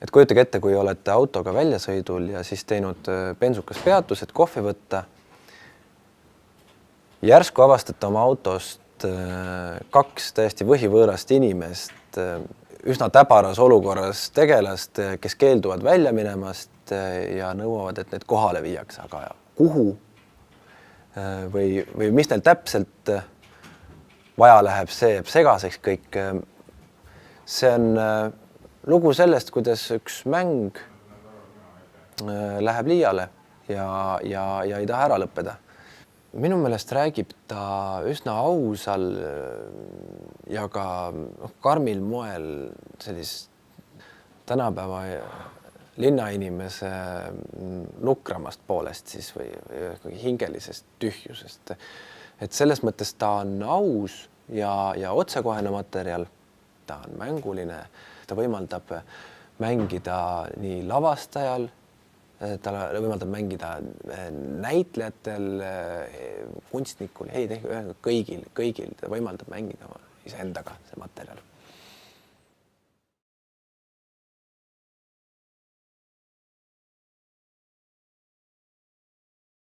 Et kujutage ette, kui olete autoga väljasõidul ja siis teinud bensukas peatus, et kohvi võtta. Järsku avastate oma autost kaks täiesti võhivõõrast inimest, üsna täbaras olukorras tegelast, kes keelduvad välja minemast ja nõuavad, et need kohale viiakse, aga kuhu või mis neil täpselt vaja läheb, see jääb segaseks kõik. See on lugu sellest, kuidas üks mäng läheb liiale ja ei taha ära lõppeda. Minu meelest räägib ta üsna ausal ja ka karmil moel sellist tänapäeva linnainimese nukramast poolest siis või hingelisest tühjusest. Et selles mõttes ta on aus ja otsekohene materjal, ta on mänguline, ta võimaldab mängida nii lavastajal, ta võimaldab mängida näitlejatel, kunstnikul, kõigil ta võimaldab mängida iseendaga see materjal.